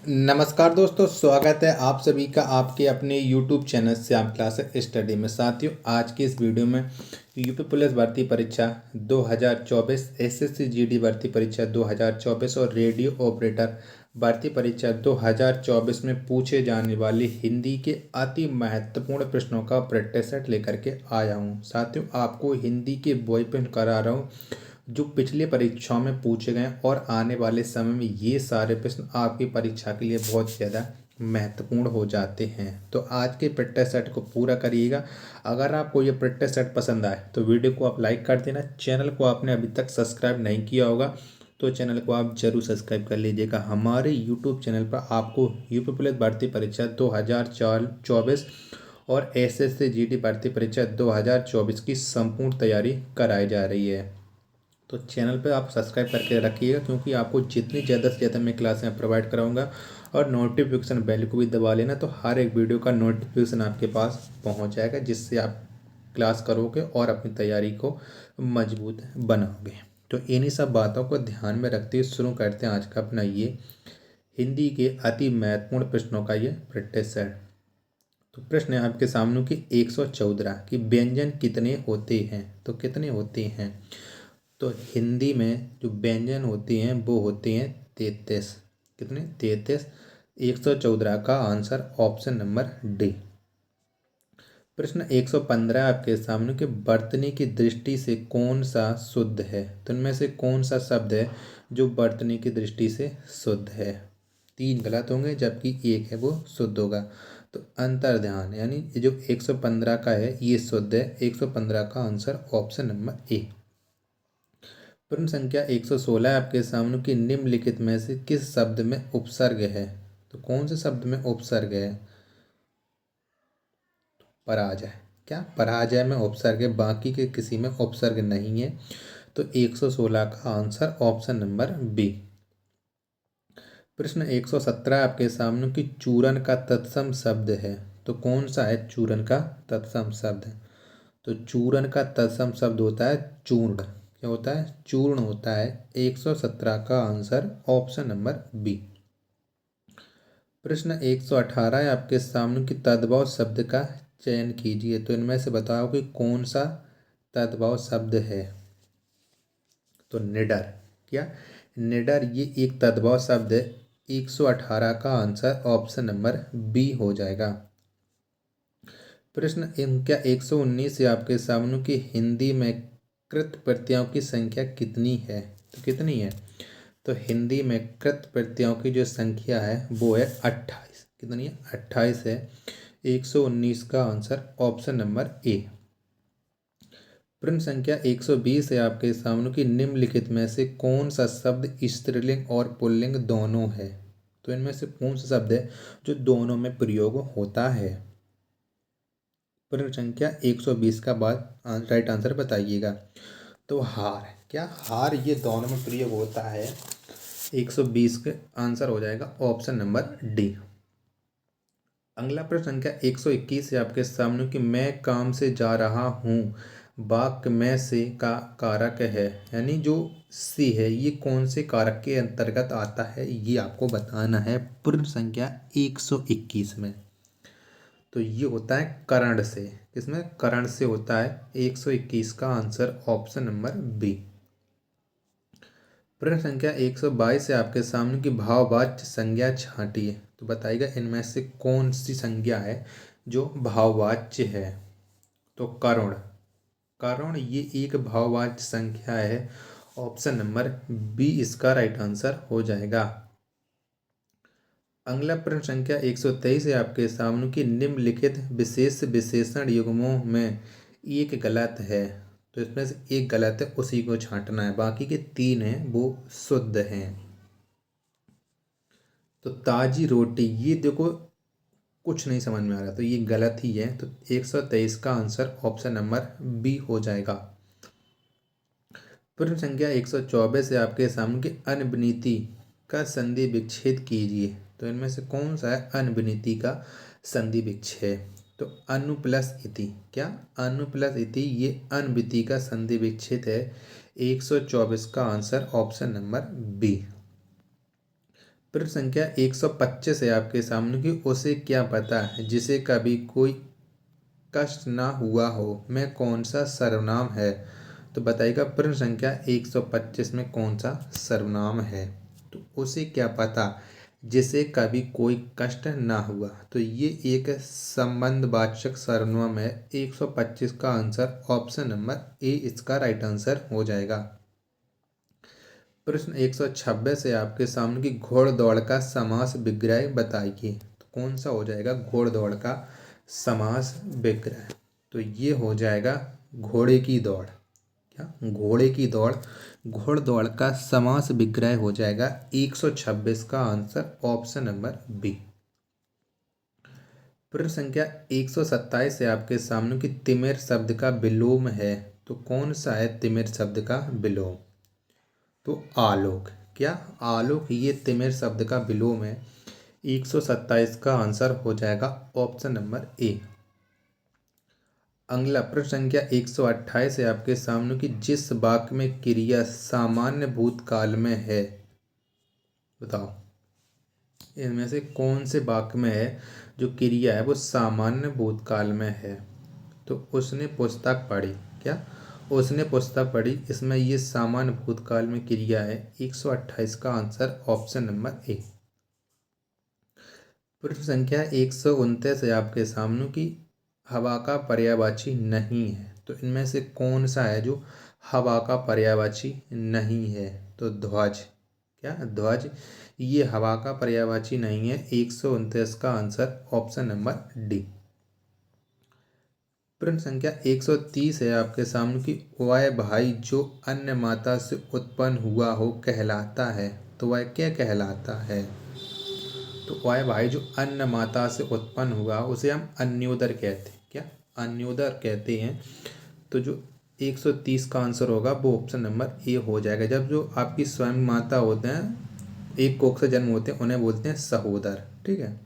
नमस्कार दोस्तों, स्वागत है आप सभी का आपके अपने YouTube चैनल से आप क्लासेस स्टडी में। साथियों, आज की इस वीडियो में यूपी पुलिस भर्ती परीक्षा 2024, एसएससी जीडी भर्ती परीक्षा 2024 और रेडियो ऑपरेटर भर्ती परीक्षा 2024 में पूछे जाने वाली हिंदी के अति महत्वपूर्ण प्रश्नों का प्रैक्टिस सेट लेकर के आया हूँ। साथियों, आपको हिंदी के बॉयफ्रेंड करा रहा हूँ जो पिछले परीक्षाओं में पूछे गए और आने वाले समय में ये सारे प्रश्न आपकी परीक्षा के लिए बहुत ज़्यादा महत्वपूर्ण हो जाते हैं। तो आज के प्रैक्टिस सेट को पूरा करिएगा। अगर आपको ये प्रैक्टिस सेट पसंद आए तो वीडियो को आप लाइक कर देना। चैनल को आपने अभी तक सब्सक्राइब नहीं किया होगा तो चैनल को आप जरूर सब्सक्राइब कर लीजिएगा। हमारे यूट्यूब चैनल पर आपको यूपी पुलिस भर्ती परीक्षा 2024 और एसएससी जीडी भर्ती परीक्षा 2024 की संपूर्ण तैयारी कराई जा रही है। तो चैनल पे आप सब्सक्राइब करके रखिएगा, क्योंकि आपको जितनी ज़्यादा से ज़्यादा मैं क्लासें प्रोवाइड कराऊंगा। और नोटिफिकेशन बेल को भी दबा लेना, तो हर एक वीडियो का नोटिफिकेशन आपके पास पहुंच जाएगा, जिससे आप क्लास करोगे और अपनी तैयारी को मजबूत बनाओगे। तो इन्हीं सब बातों को ध्यान में रखते हुए शुरू करते हैं आज का अपना ये हिंदी के अति महत्वपूर्ण प्रश्नों का ये प्रैक्टिस सेट। तो प्रश्न है आपके सामने कि 114 कि व्यंजन कितने होते हैं। तो कितने होते हैं? तो हिंदी में जो व्यंजन होते हैं वो होते हैं 33। कितने? 33। 114 का आंसर ऑप्शन नंबर डी। प्रश्न 115 आपके सामने कि बर्तनी की दृष्टि से कौन सा शुद्ध है। तो इनमें से कौन सा शब्द है जो बर्तनी की दृष्टि से शुद्ध है? 3 गलत होंगे जबकि एक है वो शुद्ध होगा। तो अंतर्ध्यान यानी ये जो 115 का है ये शुद्ध है। 115 का आंसर ऑप्शन नंबर ए। प्रश्न संख्या 116 आपके सामने कि निम्नलिखित में से किस शब्द में उपसर्ग है। तो कौन से शब्द में उपसर्ग है? पराजय। क्या? पराजय में उपसर्ग है, बाकी के किसी में उपसर्ग नहीं है। तो 116 का आंसर ऑप्शन नंबर बी। प्रश्न 117 आपके सामने कि चूरन का तत्सम शब्द है। तो कौन सा है चूरन का तत्सम शब्द? तो चूरन का तत्सम शब्द होता है चूर्ण। क्या होता है? चूर्ण होता है। 117 का आंसर ऑप्शन नंबर बी। प्रश्न 118 है आपके सामने कि तद्भव शब्द का चयन कीजिए। तो इनमें से बताओ कि कौन सा तद्भव शब्द है। तो निडर। क्या? निडर ये एक तद्भव शब्द है। 118 का आंसर ऑप्शन नंबर बी हो जाएगा। प्रश्न संख्या 119 से आपके सामने की हिंदी में कृत प्रत्ययों की संख्या कितनी है। तो कितनी है? तो हिंदी में कृत प्रत्ययों की जो संख्या है वो है 28। कितनी है? 28 है। 119 का आंसर ऑप्शन नंबर ए। प्रश्न संख्या 120 है आपके सामने की निम्नलिखित में से कौन सा शब्द स्त्रीलिंग और पुल्लिंग दोनों है। तो इनमें से कौन सा शब्द है जो दोनों में प्रयोग होता है? प्रश्न संख्या 120 का बाद राइट आंसर बताइएगा। तो हार। क्या? हार ये दोनों में प्रयोग होता है। 120 का आंसर हो जाएगा ऑप्शन नंबर डी। अगला प्रश्न संख्या 121 है आपके सामने कि मैं काम से जा रहा हूँ, वाक्य में से का कारक है, यानी जो सी है ये कौन से कारक के अंतर्गत आता है ये आपको बताना है प्रश्न संख्या 121 में। तो ये होता है करण से। किसमें? करण से होता है। 121 का आंसर ऑप्शन नंबर बी। प्रश्न संख्या 122 है आपके सामने की भाववाच्य संज्ञा छांटिए। तो बताइएगा इनमें से कौन सी संज्ञा है जो भाववाच्य है। तो करुण। करुण ये एक भाववाच्य संख्या है। ऑप्शन नंबर बी इसका राइट आंसर हो जाएगा। अगला प्रश्न संख्या 123 है आपके सामने की निम्नलिखित विशेष विशेषण युग्मों में एक गलत है। तो इसमें से एक गलत है, उसी को छांटना है, बाकी के 3 हैं वो शुद्ध हैं। तो ताजी रोटी ये देखो कुछ नहीं समझ में आ रहा तो ये गलत ही है। तो 123 का आंसर ऑप्शन नंबर बी हो जाएगा। प्रश्न संख्या 124 है आपके सामने की अनविनीति का संधि विच्छेद कीजिए। तो इनमें से कौन सा है अनविनीति का संधि विच्छेद? तो अनु प्लस इति। क्या? अनु प्लस इति ये अनविति का संधि विच्छेद है। 124 का आंसर ऑप्शन नंबर बी। प्रश्न संख्या 125 है आपके सामने कि उसे क्या पता है जिसे कभी कोई कष्ट ना हुआ हो, मैं कौन सा सर्वनाम है। तो बताइएगा प्रश्न संख्या 125 में कौन सा सर्वनाम है। तो उसे क्या पता जिसे कभी कोई कष्ट ना हुआ, तो ये एक संबंधवाचक सर्वनाम है। 125 का आंसर ऑप्शन नंबर ए इसका राइट आंसर हो जाएगा। प्रश्न 126 है आपके सामने की घोड़दौड़ का समास विग्रह बताइए। तो कौन सा हो जाएगा घोड़दौड़ का समास विग्रह। तो ये हो जाएगा घोड़े की दौड़। क्या घोड़े की दौड़, घोड़दौड़ का समास विग्रह हो जाएगा 126 का आंसर ऑप्शन नंबर बी। प्रश्न संख्या 127 है आपके सामने कि तिमिर शब्द का विलोम है। तो कौन सा है तिमिर शब्द का विलोम। तो आलोक। क्या आलोक ये तिमिर शब्द का विलोम है। 127 का आंसर हो जाएगा ऑप्शन नंबर ए। अगला प्रश्न संख्या 128 है आपके सामने कि जिस वाक्य में क्रिया सामान्य भूतकाल में है, बताओ इनमें से कौन से वाक्य में है जो क्रिया है वो सामान्य भूतकाल में है। तो उसने पुस्तक पढ़ी। क्या उसने पुस्तक पढ़ी, इसमें ये सामान्य भूतकाल में क्रिया है। 128 का आंसर ऑप्शन नंबर ए। प्रश्न संख्या 129 है आपके सामने कि हवा का पर्यायवाची नहीं है। तो इनमें से कौन सा है जो हवा का पर्यायवाची नहीं है। तो ध्वज। क्या ध्वज ये हवा का पर्यायवाची नहीं है। 129 का आंसर ऑप्शन नंबर डी। प्रश्न संख्या 130 है आपके सामने कि वह भाई जो अन्य माता से उत्पन्न हुआ हो कहलाता है। तो वह क्या कहलाता है। तो वह भाई जो अन्य माता से उत्पन्न हुआ उसे हम अन्योदर कहते हैं। क्या अन्योदर कहते हैं। तो जो 130 का आंसर होगा वो ऑप्शन नंबर ए हो जाएगा। जब जो आपकी स्वयं माता होते हैं, एक कोख से जन्म होते हैं, उन्हें बोलते हैं सहोदर। ठीक है,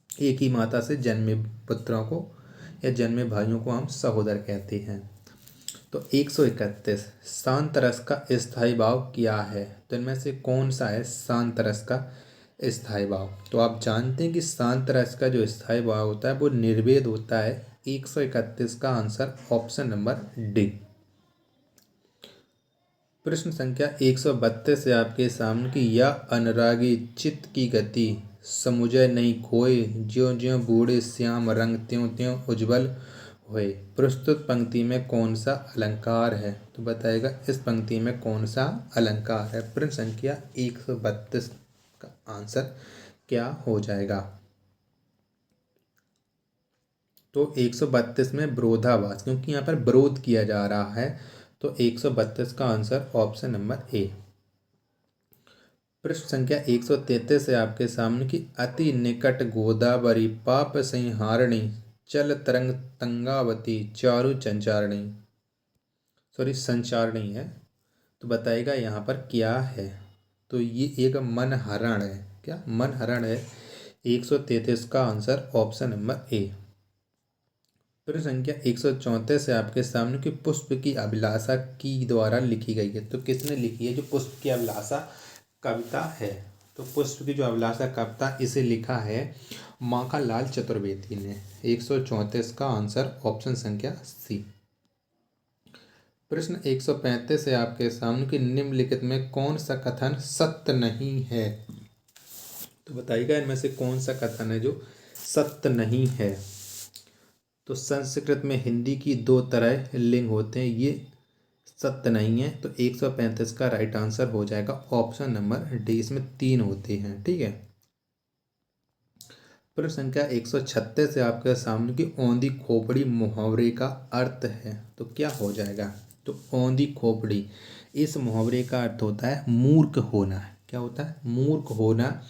एक ही माता से जन्मे पुत्रों को या जन्मे भाइयों को हम सहोदर कहते हैं। तो 131 शांत रस का स्थायी भाव क्या है। तो इनमें से कौन सा है शांत रस का स्थायी भाव। तो आप जानते हैं कि शांत रस का जो स्थायी भाव होता है वो निर्वेद होता है। 131 का आंसर ऑप्शन नंबर डी। प्रश्न संख्या 132 से आपके सामने की यह अनुरागी चित्त की गति समुझे नहीं खोए, ज्यों ज्यों बूढ़े श्याम रंग त्यों त्यों उज्ज्वल होए। प्रस्तुत पंक्ति में कौन सा अलंकार है। तो बताएगा इस पंक्ति में कौन सा अलंकार है। प्रश्न संख्या 132 का आंसर क्या हो जाएगा। तो 132 में विरोधाभास, क्योंकि यहाँ पर विरोध किया जा रहा है। तो 132 का आंसर ऑप्शन नंबर ए। प्रश्न संख्या 133 है आपके सामने की अति निकट गोदावरी पाप संहारिणी चल तरंग तंगावती चारु संचारिणी, सॉरी संचारिणी है। तो बताइएगा यहाँ पर क्या है। तो ये एक मनहरण है। क्या मनहरण है। 133 का आंसर ऑप्शन नंबर ए। प्रश्न संख्या 134 है आपके सामने कि पुष्प की अभिलाषा की द्वारा लिखी गई है। तो किसने लिखी है जो पुष्प की अभिलाषा कविता है। तो पुष्प की जो अभिलाषा कविता इसे लिखा है माखनलाल चतुर्वेदी ने। 134 का आंसर ऑप्शन संख्या सी। प्रश्न 135 है आपके सामने कि निम्नलिखित में कौन सा कथन सत्य नहीं है। तो बताइएगा इनमें से कौन सा कथन है जो सत्य नहीं है। तो संस्कृत में हिंदी की दो तरह लिंग होते हैं, ये सत्य नहीं है। तो 135 का राइट आंसर हो जाएगा ऑप्शन नंबर डी, इसमें 3 होते हैं। ठीक है। प्रश्न संख्या 136 से आपके सामने की औंधी खोपड़ी मुहावरे का अर्थ है। तो क्या हो जाएगा। तो औंधी खोपड़ी इस मुहावरे का अर्थ होता है मूर्ख होना। क्या होता है मूर्ख होना।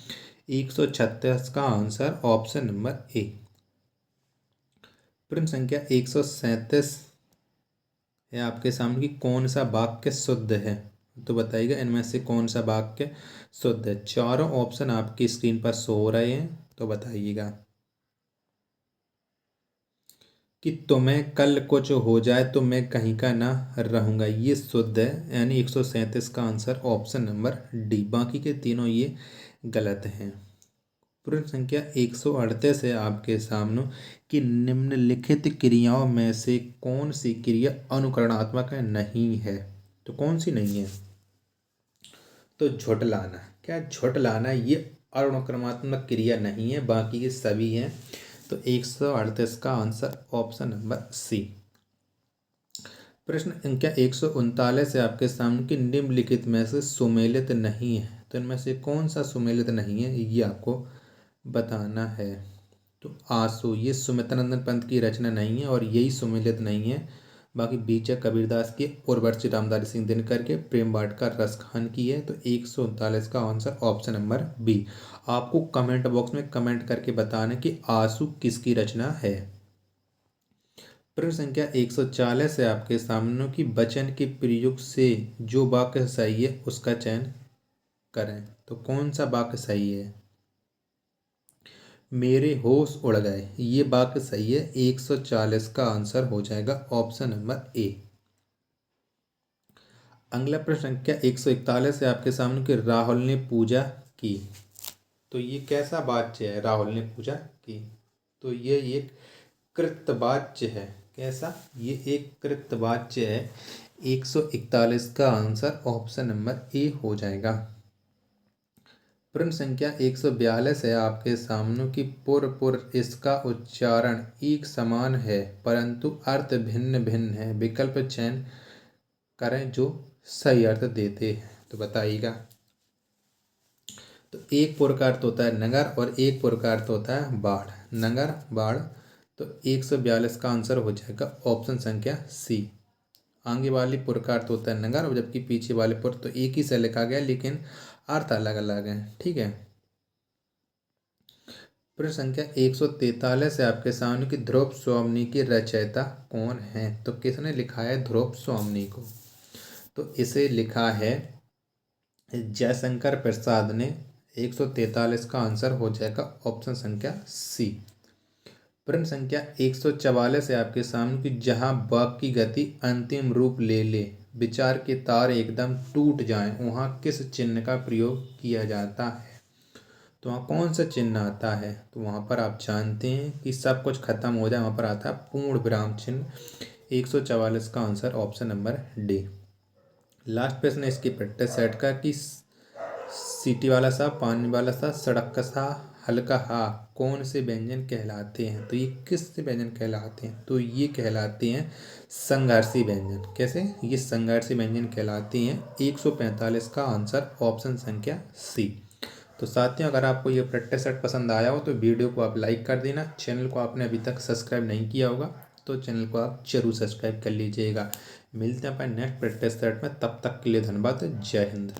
136 का आंसर ऑप्शन नंबर ए। प्रश्न संख्या 137 है आपके सामने कि कौन सा वाक्य शुद्ध है। तो बताइएगा इनमें से कौन सा वाक्य शुद्ध है। चारों ऑप्शन आपकी स्क्रीन पर शो हो रहे हैं, तो बताइएगा। कि तुम्हें कल कुछ हो जाए तो मैं कहीं का ना रहूँगा, ये शुद्ध है, यानी 137 का आंसर ऑप्शन नंबर डी। बाकी के तीनों ये गलत है। प्रश्न संख्या 138 है आपके सामने कि निम्नलिखित क्रियाओं में से कौन सी क्रिया अनुकरणात्मक नहीं है। तो कौन सी नहीं है? तो झुठलाना। क्या झुठलाना ये अनुक्रमात्मक क्रिया नहीं है, बाकी ये सभी हैं। तो 138 का आंसर ऑप्शन नंबर सी। प्रश्न संख्या 139 है आपके सामने कि निम्नलिखित में से सुमेलित नहीं है। तो इनमें से कौन सा सुमेलित नहीं है ये आपको बताना है। तो आंसू ये सुमित्रानंद पंत की रचना नहीं है और यही सुमेलित नहीं है। बाकी बीचा कबीरदास की और बर्ची रामधारी सिंह दिनकर के, प्रेम वाडका रस खान की है। तो 139 का आंसर ऑप्शन नंबर बी। आपको कमेंट बॉक्स में कमेंट करके बताना कि आंसू किसकी रचना है। प्रश्न संख्या 140 है आपके सामने कि वचन के प्रयोग से जो वाक्य सही है उसका चयन करें। तो कौन सा वाक्य सही है? मेरे होश उड़ गए, ये वाक्य सही है। 140 का आंसर हो जाएगा ऑप्शन नंबर ए। अगला प्रश्न संख्या 141 है आपके सामने कि राहुल ने पूजा की। तो ये कैसा वाच्य है? राहुल ने पूजा की, तो ये एक कृतवाच्य है। कैसा? ये एक कृतवाच्य है। 141 का आंसर ऑप्शन नंबर ए हो जाएगा। प्रश्न संख्या 142 है आपके सामने कि पुर इसका उच्चारण एक समान है परंतु अर्थ भिन्न भिन्न है। विकल्प चयन करें जो सही अर्थ देते हैं। तो बताइएगा। तो एक पुर का अर्थ होता है नगर और एक पुर का अर्थ होता है बाढ़। नगर, बाढ़। तो 142 का आंसर हो जाएगा ऑप्शन संख्या सी। आगे वाली पुर का अर्थ होता है नगर और जबकि पीछे वाले पुर तो एक ही से लिखा गया लेकिन अर्थ अलग अलग है। ठीक है। प्रश्न संख्या 143 है आपके सामने कि ध्रुव स्वामिनी की रचयिता कौन है। तो किसने लिखा है ध्रुव स्वामिनी को? तो इसे लिखा है जयशंकर प्रसाद ने। 143 का आंसर हो जाएगा ऑप्शन संख्या सी। प्रश्न संख्या 144 है आपके सामने कि जहां वाक्य की गति अंतिम रूप ले ले, विचार के तार एकदम टूट जाएं, वहां किस चिन्ह का प्रयोग किया जाता है। तो वहाँ कौन सा चिन्ह आता है? तो वहाँ पर आप जानते हैं कि सब कुछ खत्म हो जाए, वहाँ पर आता है पूर्ण विराम चिन्ह। 144 का answer option number D. Last प्रश्न है इसकी प्रैक्टिस सेट का कि सीटी वाला सा, पानी वाला सा, सड़क का सा, हल्का हा कौन से व्यंजन कहलाते हैं। तो ये किस से व्यंजन कहलाते हैं? तो ये कहलाते हैं संघर्षी व्यंजन। कैसे? ये संघर्षी व्यंजन कहलाते हैं। 145 का आंसर ऑप्शन संख्या सी। तो साथियों, अगर आपको ये प्रैक्टिस सेट पसंद आया हो तो वीडियो को आप लाइक कर देना। चैनल को आपने अभी तक सब्सक्राइब नहीं किया होगा तो चैनल को आप जरूर सब्सक्राइब कर लीजिएगा। मिलते हैं अपन नेक्स्ट प्रैक्टिस सेट में, तब तक के लिए धन्यवाद। जय हिंद।